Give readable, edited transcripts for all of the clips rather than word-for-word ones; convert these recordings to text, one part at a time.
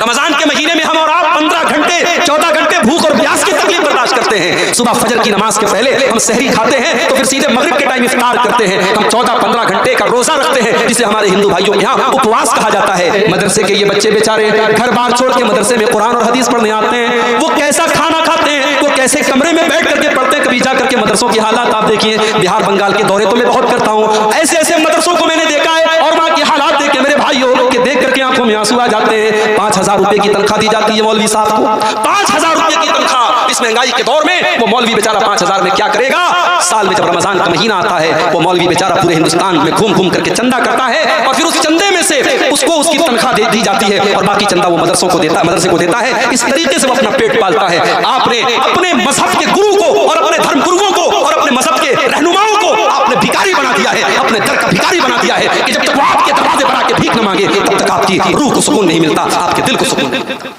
रमजान के महीने में हम और आप 15 घंटे 14 घंटे भूख और प्यास की तकलीफ बर्दाश्त करते हैं। सुबह फजर की नमाज के पहले हम सहरी खाते हैं, तो फिर सीधे मगरिब के टाइम इफ्तार करते हैं। हम 14-15 घंटे का रोजा रखते हैं, जिसे हमारे हिंदू भाइयों के यहाँ उपवास कहा जाता है। मदरसे के ये बच्चे बेचारे घर बार छोड़ के मदरसे में कुरान और हदीस पढ़ने आते हैं। वो कैसा खाना खाते हैं, वो कैसे कमरे में बैठ करके पढ़ते हैं। कभी जा करके मदरसों की हालात आप देखिए। बिहार बंगाल के दौरे तो मैं बहुत करता हूँ, ऐसे ऐसे मदरसों को मैंने देखा है और वहाँ की हालात देख के मेरे भाइयों के देख करके आंखों में आंसू आ जाते हैं। 5000 रुपए की तनख्वाह दी जाती है मौलवी साहब को, 5000 रुपए की तनख्वाह। इस महंगाई के दौर में वो मौलवी बेचारा 5000 में क्या करेगा। साल में जब रमजान का महीना आता है, वो मौलवी बेचारा पूरे हिंदुस्तान में घूम घूम करके चंदा करता है और फिर उस चंदे में से उसको उसकी तनख्वाह दे दी जाती है और बाकी चंदा वो मदरसों को देता है, मदरसे को देता है। इस तरीके से वो अपना पेट पालता है। आपने अपने मजहब के गुरु को और अपने धर्म गुरुओं को और अपने मजहब के रहनुमाओं को आपने भिखारी बना दिया है, अपने दर का भिखारी बना दिया है कि जब तक वो आपके दरवाजे पर आके भीख न मांगे तब तक आपकी रूह को सुकून नहीं मिलता, आपके दिल को सुकून नहीं मिलता।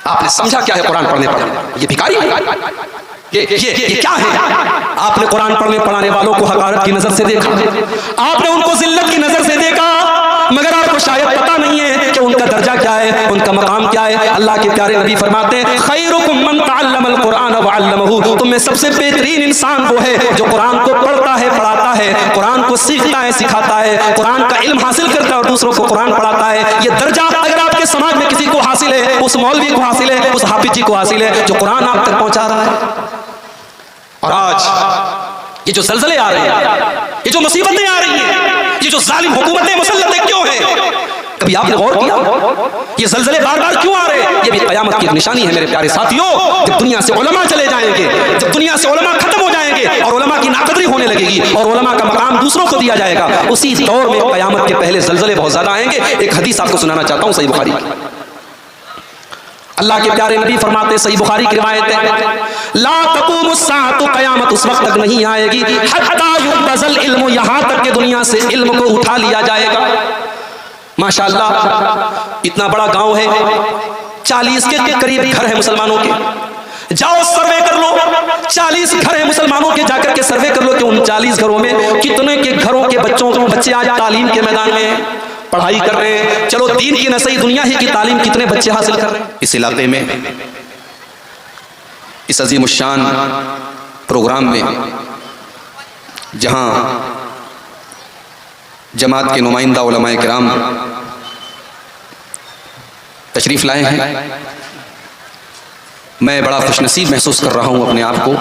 आपने समझा क्या है कुरान पढ़ने पर? ये भिखारी है, ये क्या है? आपने कुरान पढ़ने पढ़ाने वालों को हकारत की नजर से देखा, आपने उनको जिल्लत की नजर से देखा, मगर आपको शायद पता नहीं है कि उनका दर्जा क्या है, उनका मकाम क्या है। अल्लाह के प्यारे नबी फरमाते हैं, खैरुकुम मन तअल्लमल कुरान व अल्लमहु, तुम में सबसे बेहतरीन इंसान वो है जो कुरान को पढ़ता है, पढ़ाता है, कुरान को सीखता है, सिखाता है, कुरान का इल्म हासिल करता है और दूसरों को कुरान पढ़ाता है। ये दर्जा अगर आपके समाज में किसी को हासिल है, उस मौलवी को हासिल है, उस हाफिज जी को हासिल है जो कुरान आप तक पहुंचा रहा है। और आज ये जो ज़लज़ले आ रहे हैं, ये जो मुसीबतें आ रही हैं, ये जो जालिम हुकूमतें मुसल्लतें क्यों हैं, कभी आपने गौर किया ये ज़लज़ले बार बार क्यों आ रहे हैं? ये भी क़यामत की एक निशानी है मेरे प्यारे साथियों। जब दुनिया से उलमा चले जाएंगे, जब दुनिया से उलमा खत्म हो जाएंगे और उलमा की नाकदरी होने लगेगी और उलमा का मकाम दूसरों को दिया जाएगा, उसी दौर में क़यामत के पहले ज़लज़ले बहुत ज्यादा आएंगे। एक हदीस आपको सुनाना चाहता हूँ, सही बुखारी। अल्लाह के प्यारे नबी फरमाते, सही बुखारी की रिवायत है, ला तक़ूमुस्साअतु, क़यामत उस वक्त तक नहीं आएगी हत्ता युबज़ल इल्मु, यहाँ तक कि दुनिया से इल्म को उठा लिया जाएगा। माशाअल्लाह, इतना बड़ा गांव है, 40 के करीब घर है मुसलमानों के। जाओ सर्वे कर लो, 40 घर है मुसलमानों के, जाकर के सर्वे कर लो कि उन 40 घरों में कितने के घरों के बच्चे आज तालीम के मैदान में पढ़ाई कर रहे हैं। चलो दीन की न सही, दुनिया ही की तालीम कितने बच्चे हासिल कर रहे हैं। इस इलाके में, इस अजीमुश्शान प्रोग्राम में, जहां जमात के नुमाइंदा उलमाए किराम तशरीफ लाए हैं, मैं बड़ा खुशनसीब महसूस कर रहा हूं अपने आप को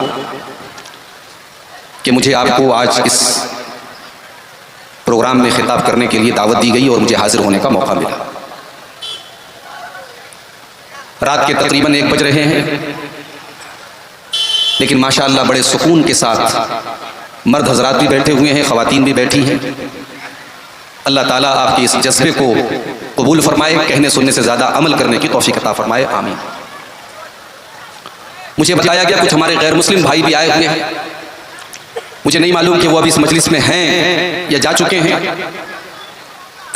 कि मुझे आपको आज इस प्रोग्राम में खिताब करने के लिए दावत दी गई और मुझे हाजिर होने का मौका मिला। रात के तकरीबन 1 बज रहे हैं, लेकिन माशाअल्लाह बड़े सुकून के साथ मर्द हजरात भी बैठे हुए हैं, ख़वातीन भी बैठी हैं। अल्लाह ताला आपके इस जज्बे को कबूल फरमाए, कहने सुनने से ज़्यादा अमल करने की तौफीक अता फरमाए, आमीन। मुझे बताया गया कुछ हमारे गैर मुस्लिम भाई भी आए हुए हैं। मुझे नहीं मालूम कि वो अभी इस मजलिस में हैं या जा चुके हैं।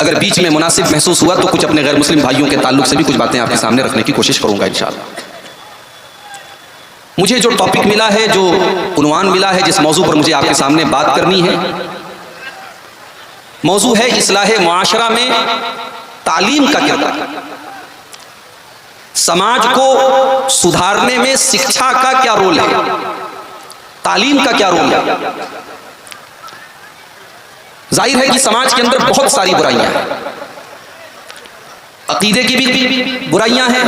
अगर बीच में मुनासिब महसूस हुआ तो कुछ अपने गैर मुस्लिम भाइयों के ताल्लुक से भी कुछ बातें आपके सामने रखने की कोशिश करूंगा इंशाअल्लाह। मुझे जो टॉपिक मिला है, जो उन्वान मिला है, जिस मौजू पर मुझे आपके सामने बात करनी है, मौजू है इस्लाह मुआशरा में तालीम का किरदार। समाज को सुधारने में शिक्षा का क्या रोल है, तालीम का क्या रोल है। जाहिर है कि समाज के अंदर बहुत सारी बुराइयां हैं, अकीदे की भी बुराइयां हैं,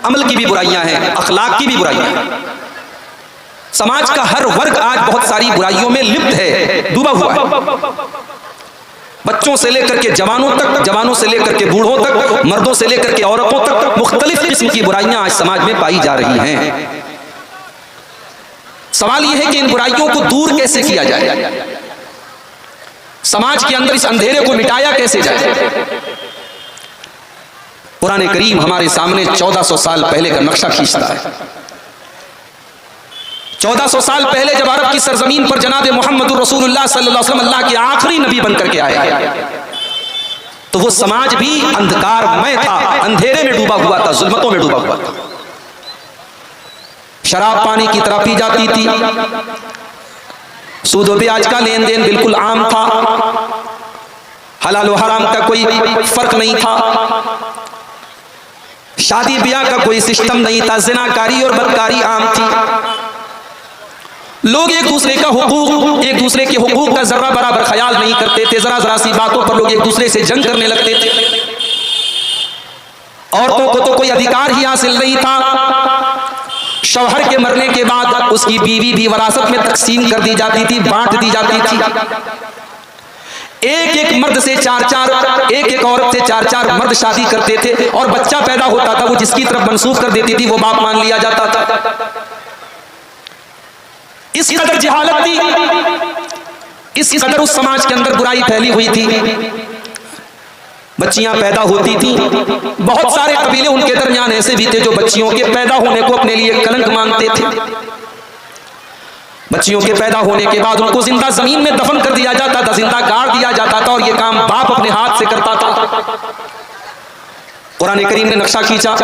अमल की भी बुराइयां हैं, अखलाक की भी बुराइयां हैं। समाज का हर वर्ग आज बहुत सारी बुराइयों में लिप्त है, डूबा हुआ है। बच्चों से लेकर के जवानों तक, जवानों से लेकर के बूढ़ों तक, मर्दों से लेकर के औरतों तक मुख्तलिफ किस्म की बुराइयां आज समाज में पाई जा रही हैं। सवाल यह है कि इन बुराइयों को दूर कैसे किया जाए, समाज के अंदर इस अंधेरे को मिटाया कैसे जाए। कुरान करीम हमारे सामने 1400 साल पहले का नक्शा खींचता है। 1400 साल पहले जब अरब की सरजमीन पर जनाब मोहम्मद रसूलुल्लाह सल्लल्लाहु अलैहि वसल्लम अल्लाह के आखिरी नबी बनकर के आए, तो वो समाज भी अंधकारमय था, अंधेरे में डूबा हुआ था, जुल्मतों में डूबा हुआ था। शराब पानी की तरह पी जाती थी, सूद व ब्याज का लेन देन बिल्कुल आम था, हलाल व हराम का कोई फर्क नहीं था। शादी ब्याह का कोई सिस्टम नहीं था, ज़िनाकारी और बदकारी आम थी। लोग एक दूसरे का हुकूक, एक दूसरे के हुकूक का जरा बराबर ख्याल नहीं करते थे। जरा जरा सी बातों पर लोग एक दूसरे से जंग करने लगते थे। औरतों को तो कोई अधिकार ही हासिल नहीं था। शौहर के मरने के बाद उसकी बीवी भी विरासत में तकसीम कर दी जाती थी, बांट दी जाती थी। एक एक मर्द से एक एक औरत से चार चार मर्द शादी करते थे और बच्चा पैदा होता था, वो जिसकी तरफ मंसूब कर देती थी वो बाप मान लिया जाता था। इस कदर जहालत थी, इस कदर उस समाज के अंदर बुराई फैली हुई थी। बच्चियां पैदा होती थी, बहुत सारे कबीले उनके दरमियान ऐसे भी थे जो बच्चियों के पैदा होने को अपने लिए कलंक मानते थे। बच्चियों के पैदा होने के बाद उनको जिंदा जमीन में दफन कर दिया जाता था, जिंदा गाड़ दिया जाता था, और ये काम बाप अपने हाथ से करता था। कुरान करीम ने नक्शा खींचा,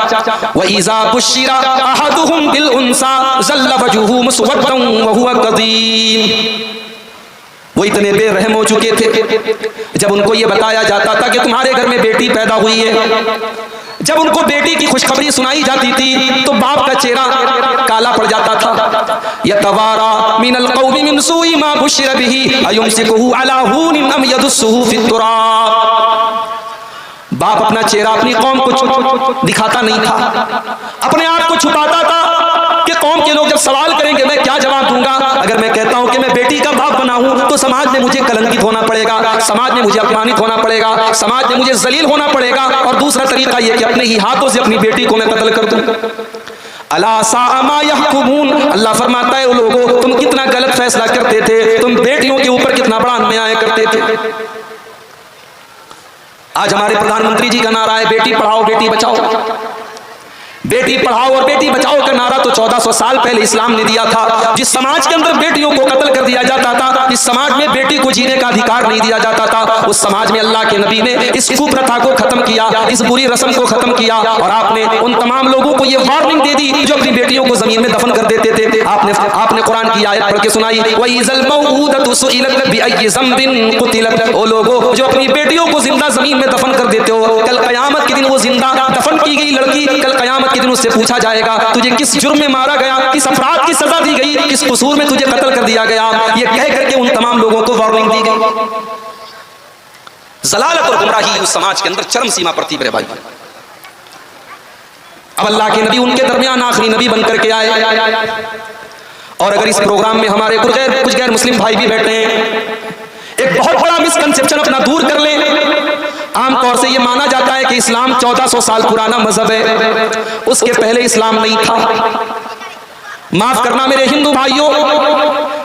व इज़ा बुश्शिरा अहदुहुम बिल उन्सा ज़ल्ल वजहुहु मुस्वद्दन व हुवा कज़ीम। वो इतने बेरहम हो चुके थे, जब उनको ये बताया जाता था कि तुम्हारे घर में बेटी पैदा हुई है, जब उनको बेटी की खुशखबरी सुनाई जाती थी तो बाप का चेहरा काला पड़ जाता था। यतवारा मिनल कौमी मिन सूई मा बुश्शिरा बिही अयुमसिकुहु अला हूनिन अम यदुस्सुहु फित तुराब। बाप अपना चेहरा अपनी कौम को दिखाता नहीं था, अपने आप को छुपाता था कि कौम के लोग जब सवाल करेंगे मैं क्या जवाब दूंगा। अगर मैं कहता हूं कि मैं बेटी का बाप बना हूं तो समाज में मुझे कलंकित होना पड़ेगा, समाज में मुझे अपमानित होना पड़ेगा, समाज में मुझे जलील होना पड़ेगा। और दूसरा तरीका यह कि अपने ही हाथों से अपनी बेटी को मैं कत्ल कर दूं। अला साअ मा यहकुमून। अल्लाह फरमाता है, लोगों तुम कितना गलत फैसला करते थे, तुम बेटियों के ऊपर कितना बड़ा अन्याय करते थे। आज हमारे प्रधानमंत्री जी का नारा है बेटी पढ़ाओ बेटी बचाओ। बेटी पढ़ाओ और बेटी बचाओ का नारा तो 1400 साल पहले इस्लाम ने दिया था। जिस समाज के अंदर बेटियों को कत्ल कर दिया जाता था, इस समाज में बेटी को जीने का अधिकार नहीं दिया जाता था, उस समाज में अल्लाह के नबी ने इस कुप्रथा को खत्म किया, इस बुरी रस्म को खत्म किया। और आपने उन तमाम लोगों को ये वार्निंग दे दी जो अपनी बेटियों को जमीन में दफन कर देते थे। आपने कुरान की आयत पढ़ के सुनाई, वइज़ल मौऊदतु सुइलत बिअय्यि ज़ंबिन कुतिलत। ओ लोगों जो अपनी बेटियों को जिंदा जमीन में दफन कर देते हो, कल कयामत के दिन वो जिंदा दफन की गई लड़की कल कयामत के दिन उससे पूछा जाएगा तुझे किस जुर्म में मारा गया, किस अपराध की सजा दी गई, किस कसूर में तुझे कत्ल कर दिया गया। ये कह करके उन तमाम लोगों को वार्निंग दी गई। जलालत और गुमराही उस समाज के अंदर चरम सीमा पर थी मेरे भाई। अब अल्लाह के नबी उनके दरमियान आखिरी नबी बनकर के आए। और अगर इस प्रोग्राम में हमारे कुछ गैर मुस्लिम भाई भी बैठे हैं, एक बहुत बड़ा मिसकंसेप्शन अपना दूर कर लें। आमतौर से यह माना जाता है कि इस्लाम 1400 साल पुराना मजहब है, उसके पहले इस्लाम नहीं था। माफ करना मेरे हिंदू भाइयों,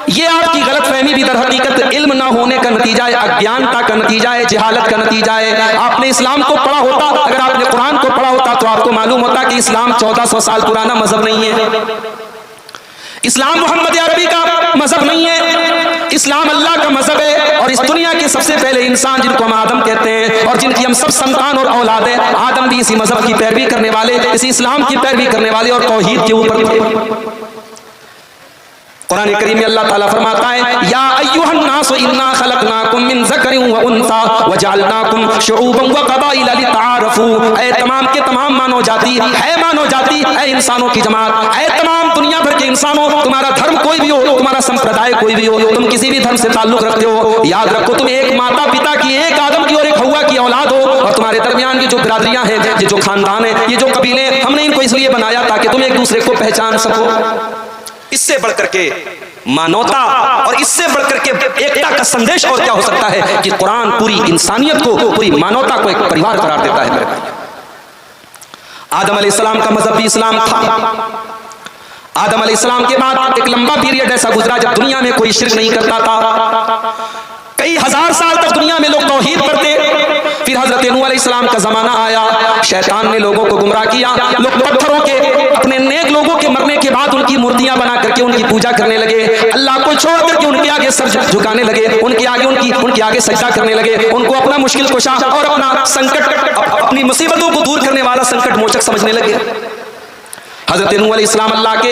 ये आपकी गलतफहमी भी दर हकीकत इल्म ना होने का नतीजा है, अज्ञानता का नतीजा है, जहालत का नतीजा है। आपने इस्लाम को पढ़ा होता, अगर आपने कुरान को पढ़ा होता तो आपको मालूम होता कि इस्लाम 1400 साल पुराना मजहब नहीं है। इस्लाम मोहम्मद अरबी का मजहब नहीं है, इस्लाम अल्लाह का मजहब है। और इस दुनिया के सबसे पहले इंसान जिनको हम आदम कहते हैं और जिनकी हम सब संतान और औलाद है, आदम भी इसी मजहब की पैरवी करने वाले, इसी इस्लाम की पैरवी करने वाले और तौहीद के ऊपर थे। कुरान करीम में अल्लाह ताला फरमाता है, या अय्युहन नास इन्ना खलकनाकुम मिन ज़करिन व उन्सा व जअलनाकुम शुऊबन व क़बाइल लितारफू। ऐ तमाम के तमाम मानव जाति, है मानव जाति, ऐ इंसानों की जमात, ऐ तमाम दुनिया भर के इंसानों, तुम्हारा धर्म कोई भी हो, तुम्हारा संप्रदाय कोई भी हो, तुम किसी भी धर्म से ताल्लुक रखते हो, याद रखो तुम एक माता पिता की, एक आदम की और एक हव्वा की औलाद हो। और तुम्हारे दरमियान की जो बिरादरियां हैं, ये जो खानदान है, ये जो कबीले, हमने इनको इसलिए बनाया ताकि तुम एक दूसरे को पहचान सको। इससे बढ़कर के मानवता और इससे बढ़कर के एकता का संदेश और क्या हो सकता है कि कुरान पूरी इंसानियत को, पूरी मानवता को एक परिवार करार देता है मेरे भाई। आदम अलैहिस्सलाम का मजहब भी इस्लाम था। आदम अलैहिस्सलाम के बाद एक लंबा पीरियड ऐसा गुजरा जब दुनिया में कोई शिर्क नहीं करता था। कई हजार साल तक दुनिया में लोग तौहीद करते। फिर हजरत नूह अलैहिस्सलाम का जमाना आया, शैतान ने लोगों को गुमराह किया। लोग पत्थरों के, अपने नेक लोगों के मरने के बाद उनकी मूर्तियां बना करके उनकी पूजा करने लगे, अल्लाह को छोड़ करके उनके आगे सर झुकाने लगे, उनके आगे सजदा करने लगे, उनको अपना मुश्किल कुशा और अपना संकट, अपनी मुसीबतों को दूर करने वाला संकट मोचक समझने लगे। हजरत नूह अलैहिस्सलाम अल्लाह के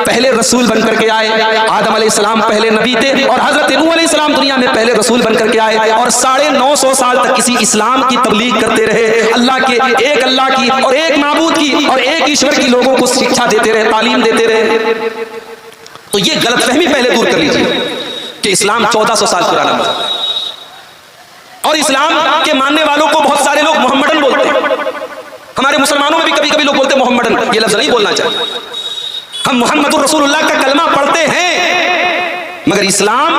पहले रसूल बनकर के आए, आदम अलैहिस्सलाम पहले नबी थे और हजरत नूह अलैहिस्सलाम दुनिया में पहले रसूल बनकर के आए और 950 साल तक किसी इस्लाम की तबलीग करते रहे, अल्लाह की और एक माबूद की और एक ईश्वर की लोगों को शिक्षा देते रहे, तालीम देते रहे। तो ये गलतफहमी पहले दूर कर लीजिए कि इस्लाम 1400 साल पुराना मजहब है और इस्लाम के मानने वालों को बहुत सारे लोग मोहम्मदन बोलते हैं। हमारे मुसलमानों में भी कभी कभी लोग बोलते हैं मोहम्मदन, ये लफ्ज नहीं बोलना चाहिए। हम मुहम्मदुर रसूलुल्लाह का कलमा पढ़ते हैं, मगर इस्लाम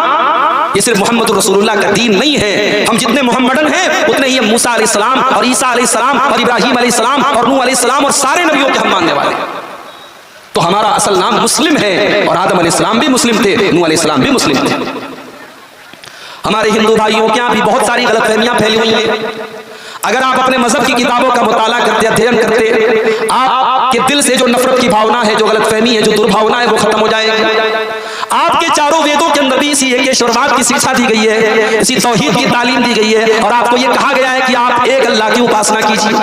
ये सिर्फ मुहम्मदुर रसूलुल्लाह का दीन नहीं है। हम जितने मोहम्मदन हैं उतने ही मूसा अलैहिस्सलाम और ईसा अलैहिस्सलाम और इब्राहीम अलैहिस्सलाम और नूह अलैहिस्सलाम और सारे नबियों के हम मानने वाले हैं। तो हमारा असल नाम मुस्लिम है और आदम अलैहिस्सलाम भी मुस्लिम थे, नूह अलैहिस्सलाम भी मुस्लिम थे। हमारे हिंदू भाइयों के यहाँ भी बहुत सारी गलतफहमियां फैली हुई हैं। अगर आप अपने मजहब की किताबों का मुताला करते, अध्ययन करते, आपके दिल से जो नफरत की भावना है, जो गलतफहमी है, जो दुर्भावना है, वो खत्म हो जाएगी। आपके चारों वेदों के अंदर भी इसी एकेश्वरवाद की शिक्षा दी गई है, इसी तौहीद की तालीम दी गई है और आपको यह कहा गया है कि आप एक अल्लाह की उपासना कीजिए।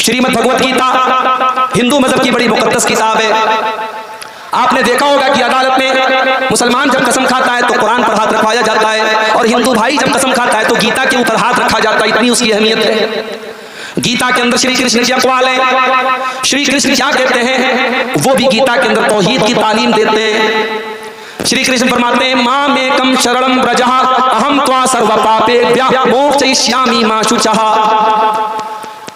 श्रीमद् भगवत गीता हिंदू मजहब की बड़ी मुकद्दस किताब है। आपने देखा होगा कि अदालत में मुसलमान जब कसम खाता है तो कुरान पर हाथ रखवाया जाता है और हिंदू भाई जब कसम खाता है तो गीता के ऊपर हाथ रखा जाता है। इतनी उसकी अहमियत है। गीता के अंदर श्री कृष्ण के अक़वाल हैं। श्री कृष्ण क्या कहते हैं वो भी गीता के अंदर तौहीद की तालीम देते हैं। श्री कृष्ण फरमाते हैं मां में कम शरणम ब्रजः अहम त्वा सर्व पापेभ्यः मोक्षयिष्यामि मा शुचः।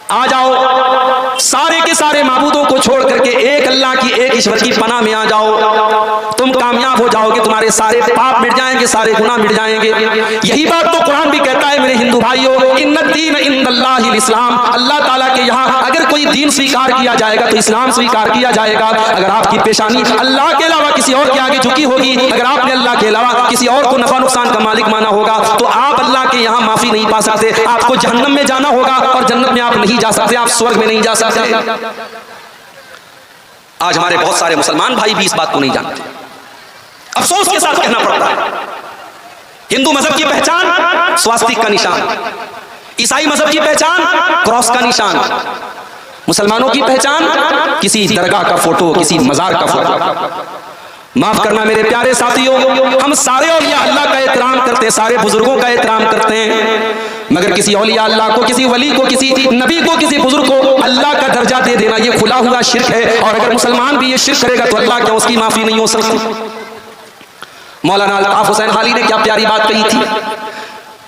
आ जाओ, सारे के सारे माबूदों को छोड़ करके एक अल्लाह की, एक ईश्वर की पनाह में आ जाओ, तुम कामयाब हो जाओगे, तुम्हारे सारे पाप मिट जाएंगे, सारे गुनाह मिट जाएंगे। यही बात तो कुरान भी कहता है मेरे हिंदू भाइयों, इन्नद्दीन इंदल्लाहिल इस्लाम। अल्लाह ताला के यहाँ अगर कोई दीन स्वीकार किया जाएगा तो इस्लाम स्वीकार किया जाएगा। अगर आपकी पेशानी अल्लाह के अलावा किसी और के आगे झुकी होगी, अगर आपने अल्लाह के अलावा किसी और को नफा नुकसान का मालिक माना होगा तो आप अल्लाह के यहाँ माफी नहीं पा सकते। आपको जहन्नम में जाना होगा और जन्नत में आप नहीं जा सकते, आप स्वर्ग में नहीं जा सकते। आज हमारे बहुत सारे मुसलमान भाई भी इस बात को नहीं जानते। अफसोस के साथ कहना पड़ता है, हिंदू मजहब की पहचान स्वास्तिक का निशान, ईसाई मजहब की पहचान क्रॉस का निशान, मुसलमानों की पहचान किसी दरगाह का फोटो, किसी मजार का फोटो। माफ करना मेरे प्यारे साथियों, हम सारे औलिया अल्लाह का एहतराम करते हैं, सारे बुजुर्गों का एहतराम करते हैं, मगर किसी औलिया अल्लाह को, किसी वली को, किसी नबी को, किसी बुजुर्ग को अल्लाह का दर्जा दे देना ये खुला हुआ शिर्क है। और अगर मुसलमान भी ये शिर्क करेगा तो अल्लाह क्या उसकी माफी नहीं हो सकती। मौलाना अल्ताफ हुसैन हाली ने क्या प्यारी बात कही थी,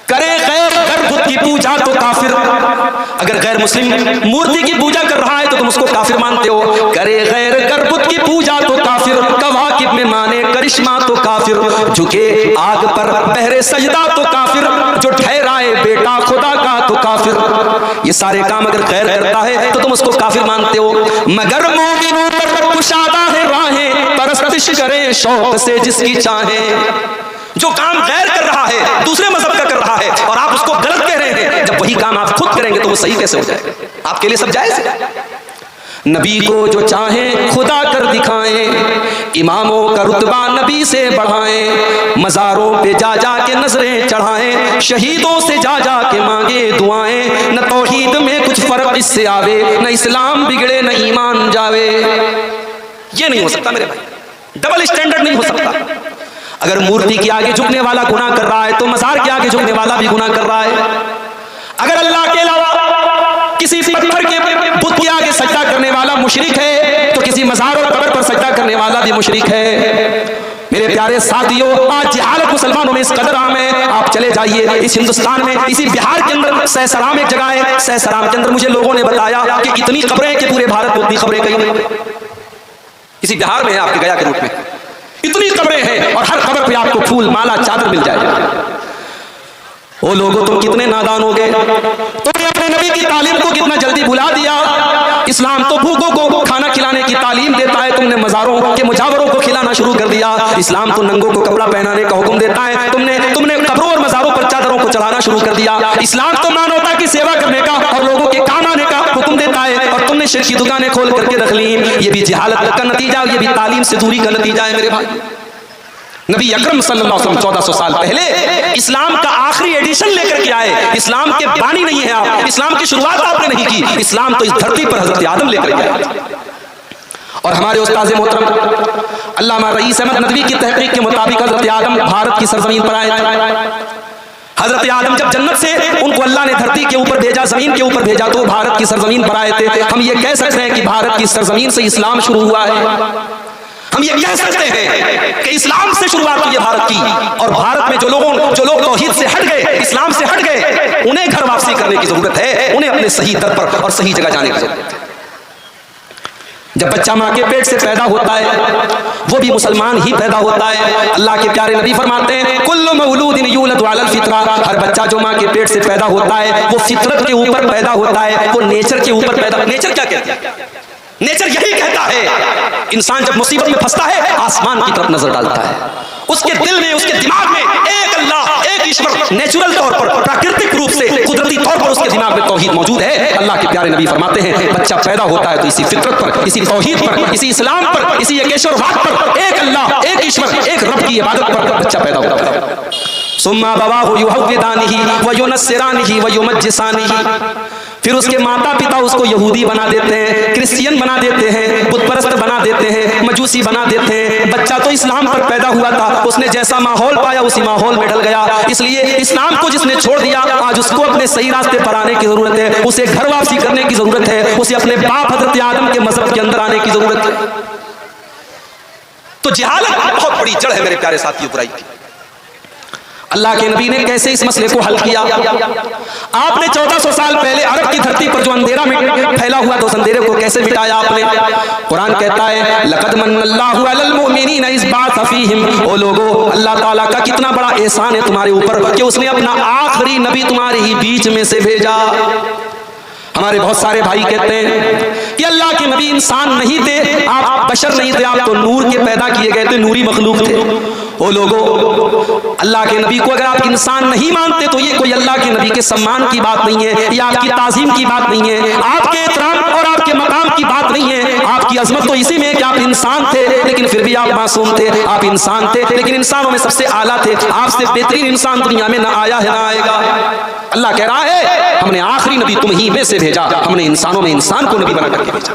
करे गैर बुत की पूजा तो काफिर। अगर गैर मुस्लिम मूर्ति की पूजा कर रहा है तो तुम उसको काफिर मानते हो। करे गैर बुत की पूजा तो काफिर, कवाकिब में माने करिश्मा तो काफिर, झुके आग पर पहरे सजदा तो काफिर, जो ठहराए बेटा खुदा का तो काफिर। ये सारे काम अगर गैर करता है तो तुम उसको काफिर मानते हो। मगर मोमिनों पर कुशादा है राहें, परस्तिश करे शौक से जिसकी चाहे। जो काम गैर कर रहा है, दूसरे मजहब का कर रहा है और आप उसको गलत कह रहे हैं, जब वही काम आप खुद करेंगे तो वो सही कैसे हो जाएगा? आपके लिए सब जायज है। नबी को जो चाहें खुदा कर दिखाएं, इमामों का रुतबा नबी से बढ़ाएं, मज़ारों पे जा जा के नजरें चढ़ाएं, शहीदों से जा जा के मांगे दुआएं। न तौहीद में कुछ फर्क इससे आवे, न इस्लाम बिगड़े न ईमान जावे। ये नहीं हो सकता मेरे भाई, डबल स्टैंडर्ड नहीं हो सकता। अगर मूर्ति के आगे झुकने वाला गुनाह कर रहा है तो मज़ार के आगे झुकने वाला भी गुनाह कर रहा है। अगर अल्लाह के अलावा किसी पत्थर के बुत के आगे सजदा करने वाला मुशरिक है तो किसी मज़ार और कब्र पर सजदा करने वाला भी मुशरिक है। मेरे प्यारे साथियों, आज जिहालत मुसलमानों में इस कदर आम है, आप चले जाइए इस हिंदुस्तान में, इसी बिहार के अंदर सहसराम एक जगह है, सहसराम के अंदर मुझे लोगों ने बताया कि इतनी कब्रें कि पूरे भारत में उतनी कब्रें कहीं नहीं। इसी बिहार में है, आपके गया के रूप में इतनी कब्रें हैं और हर कब्र पे आपको फूल माला चादर मिल जाएगा। ओ लोगों, तुम कितने नादान हो गए, तुमने अपने नबी की तालीम को कितना जल्दी भुला दिया। इस्लाम तो भूखों को खाना खिलाने की तालीम देता है, तुमने मज़ारों के मुजावरों को खिलाना शुरू कर दिया। इस्लाम तो नंगों को कपड़ा पहनाने का हुक्म देता है, तुमने कब्रों और मज़ारों पर चादरों को चढ़ाना शुरू कर दिया। इस्लाम तो मानवता की सेवा करने का और लोगों के काम आने का हुक्म देता है और तुमने शिर्क की दुकानें खोल करके रख ली। ये भी जिहालत का नतीजा, ये भी तालीम से दूरी का नतीजा है मेरे भाई। नबी अकरम सल्लल्लाहु अलैहि वसल्लम 1400 साल पहले इस्लाम का आखिरी एडिशन लेकर के आए। इस्लाम के बानी नहीं है आप, इस्लाम की शुरुआत आपने नहीं की, इस्लाम तो इस धरती पर हजरत आदम लेकर के आए। और हमारे उस्ताद मोहतरम अल्लामा रईस अहमद नदवी की तहकीक के मुताबिक हजरत आदम भारत की सरजमीन पर आए थे। हजरत आदम जब जन्नत से उनको अल्लाह ने धरती के ऊपर भेजा, जमीन के ऊपर भेजा, तो भारत की सरजमीन पर आए थे। हम ये कह सकते हैं कि भारत की सरजमीन से इस्लाम शुरू हुआ है। हम ये कह सकते हैं कि इस्लाम से शुरुआत हुई है भारत की। और भारत में जो लोग तौहीद से हट गए, इस्लाम से हट गए, उन्हें घर वापसी करने की जरूरत है। उन्हें अपने सही दर पर और सही जगह जाने की जरूरत है। जब बच्चा माँ के पेट से पैदा होता है वो भी मुसलमान ही पैदा होता है। अल्लाह के प्यारे नबी फरमाते हैं कुल्लु मौलूदिन यूलदु अलल फितरा, हर बच्चा जो माँ के पेट से पैदा होता है वो फितरत के ऊपर पैदा होता है, वो नेचर के ऊपर पैदा। नेचर क्या कहता है? नेचर यही कहता है इंसान जब मुसीबत में फंसता है आसमान की तरफ नजर डालता है। उसके दिल में, उसके दिमाग में एक अल्लाह, एक ईश्वर नेचुरल तौर पर, प्राकृतिक रूप से, कुदरती तौर पर उसके दिमाग में तौहीद मौजूद है। अल्लाह के प्यारे नबी फरमाते हैं बच्चा पैदा होता है तो इसी फितरत पर, इसी तौहीद पर, इसी इस्लाम पर, इसी एकेश्वरवाद पर, एक अल्लाह, एक ईश्वर, एक रब की इबादत पर बच्चा पैदा होता है। सुम्मा बवाहु युहव्विदानिही व युनस्सिरानिही व युमज्जिसानिही, फिर उसके माता पिता उसको यहूदी बना देते हैं, क्रिश्चियन बना देते हैं, बुत परस्त बना देते हैं, मजूसी बना देते हैं। बच्चा तो इस्लाम पर पैदा हुआ था, उसने जैसा माहौल पाया उसी माहौल में ढल गया। इसलिए इस्लाम को जिसने छोड़ दिया आज उसको अपने सही रास्ते पर आने की जरूरत है। उसे घर वापसी करने की जरूरत है। उसे अपने बाप हजरत आदम के मजहब के अंदर आने की जरूरत है। तो जहालत बहुत बड़ी जड़ है मेरे प्यारे साथियों बुराई की। अल्लाह के नबी ने कैसे इस मसले को हल किया? आपने 1400 साल पहले अरब की धरती पर जो अंधेरा में फैला हुआ था उस अंधेरे को कैसे मिटाया आपने? कुरान कहता है लक़द मन्नल्लाहु अलल मुमिनीना इज़ बअथ फ़ीहिम, ओ लोगो अल्लाह ताला का कितना बड़ा एहसान है तुम्हारे ऊपर कि उसने अपना आखिरी नबी तुम्हारे ही बीच में से भेजा। हमारे बहुत सारे भाई कहते हैं कि अल्लाह के नबी इंसान नहीं थे, आप बशर नहीं थे, आप तो नूर के पैदा किए गए थे, नूरी मखलूक थे। ओ लोगो अल्लाह के नबी को अगर आप इंसान नहीं मानते तो ये कोई अल्लाह के नबी के सम्मान की बात नहीं है, ये आपकी ताज़ीम की बात नहीं है, आपके एहतराम और आपके मकाम की बात नहीं है। आपकी अजमत तो इसी में कि आप इंसान थे लेकिन फिर भी आप मासूम थे। आप इंसान थे लेकिन इंसानों में सबसे आला थे। आपसे बेहतरीन इंसान दुनिया में ना आया है ना आएगा। अल्लाह कह रहा है हमने आखिरी नबी तुम ही में से भेजा, हमने इंसानों में इंसान को नबी बना करके भेजा।